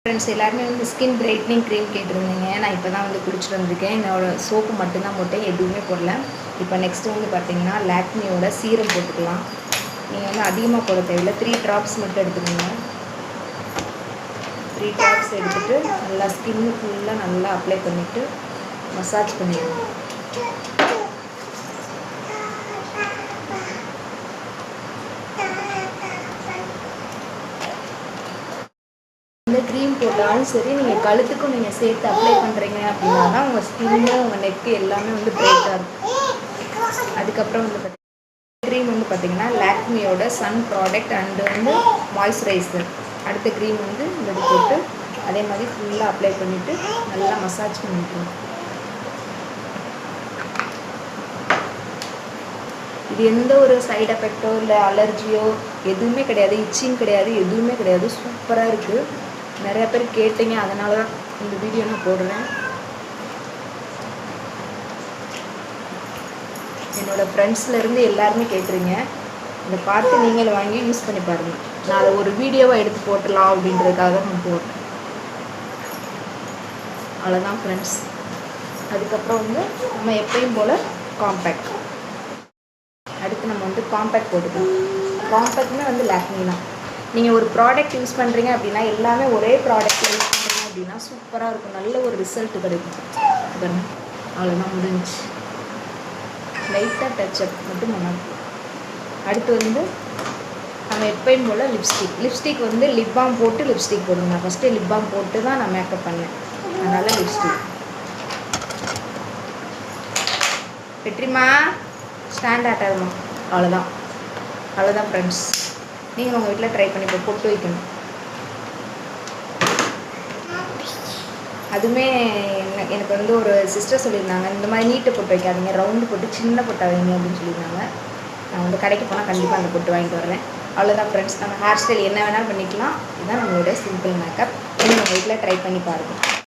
Friends எல்லாருமே வந்து skin brightening cream கேட்டிருந்தீங்க. நான் இப்போ தான் வந்து குடிச்சிட்டு வந்திருக்கேன். என்னோடய சோப்பு மட்டும்தான் போட்டேன், எதுவுமே போடல. இப்போ நெக்ஸ்ட்டு வந்து பார்த்திங்கன்னா லாக்மியோட சீரம் போட்டுக்கலாம். நீங்கள் வந்து அதிகமாக போட தேவையில்லை, 3 ட்ராப்ஸ் மட்டும் எடுத்துக்கோங்க. 3 ட்ராப்ஸ் எடுத்துகிட்டு நல்லா ஸ்கின்னு ஃபுல்லாக நல்லா அப்ளை பண்ணிவிட்டு மசாஜ் பண்ணிடுங்க. இந்த க்ரீம் போட்டாலும் சரி, நீங்கள் கழுத்துக்கும் நீங்கள் சேர்த்து அப்ளை பண்ணுறீங்க அப்படின்னா தான் உங்கள் ஸ்கின்னு உங்கள் நெக்கு எல்லாமே வந்து பிரைட்டாக இருக்கும். அதுக்கப்புறம் வந்து க்ரீம் வந்து பார்த்திங்கன்னா லாக்மியோட சன் ப்ராடக்ட் அண்டு வந்து மாய்ஸ்சரைசர். அடுத்த க்ரீம் வந்து இந்த போட்டு அதே மாதிரி ஃபுல்லாக அப்ளை பண்ணிவிட்டு நல்லா மசாஜ் பண்ணிக்கணும். இது எந்த ஒரு சைடு எஃபெக்டோ இல்லை அலர்ஜியோ எதுவுமே கிடையாது, இச்சிங் கிடையாது, எதுவுமே கிடையாது. சூப்பராக இருக்குது. நிறையா பேர் கேட்டீங்க, அதனால தான் இந்த வீடியோ நான் போடுறேன். என்னோடய ஃப்ரெண்ட்ஸ்லேருந்து எல்லாருமே கேட்டுருங்க. இதை பார்த்து நீங்களும் வாங்கி யூஸ் பண்ணி பாருங்கள். நான் அதை ஒரு வீடியோவாக எடுத்து போட்டலாம் அப்படின்றதுக்காக நான் போட்டேன். அவ்வளோதான் ஃப்ரெண்ட்ஸ். அதுக்கப்புறம் வந்து நம்ம எப்பயும் போல் காம்பேக்ட். அடுத்து நம்ம வந்து காம்பேக்ட் போட்டுக்கலாம். காம்பேக்ட்மே வந்து லாக்மி தான். நீங்கள் ஒரு ப்ராடக்ட் யூஸ் பண்ணுறீங்க அப்படின்னா எல்லாமே ஒரே ப்ராடக்ட் யூஸ் பண்ணுறீங்க அப்படின்னா சூப்பராக இருக்கும், நல்ல ஒரு ரிசல்ட் கிடைக்கும். அவ்வளோதான், முடிஞ்சிச்சு. லைட்டாக டச்சப் மட்டும் பண்ணணும். அடுத்து வந்து நம்ம எப்பயும் போல் லிப்ஸ்டிக் வந்து லிப் பாம் போட்டு லிப்ஸ்டிக் போடுங்க. நான் ஃபஸ்ட்டு லிப் பாம் போட்டு தான் நான் மேக்கப் பண்ணேன், அதனால் லிப்ஸ்டிக். வெற்றிமா ஸ்டாண்ட் ஆட்டாதுமா. அவ்வளோதான் ஃப்ரெண்ட்ஸ். நீங்கள் உங்கள் வீட்டில் ட்ரை பண்ணி பொட்டு வைக்கணும். அதுவுமே எனக்கு வந்து ஒரு சிஸ்டர் சொல்லியிருந்தாங்க, இந்த மாதிரி நீட்டை பொட்டு வைக்காதீங்க, ரவுண்டு போட்டு சின்ன பொட்டை வைங்க அப்படின்னு சொல்லியிருந்தாங்க. நான் வந்து கடைக்கு போனால் கண்டிப்பாக அந்த பொட்டு வாங்கிட்டு வரேன். அவ்வளோதான் ஃப்ரெண்ட்ஸ். நம்ம ஹேர் ஸ்டைல் என்ன வேணாலும் பண்ணிக்கலாம். இதுதான் நம்மளோட சிம்பிள் மேக்கப். நீங்கள் உங்கள் வீட்டில் ட்ரை பண்ணி பாருங்கள்.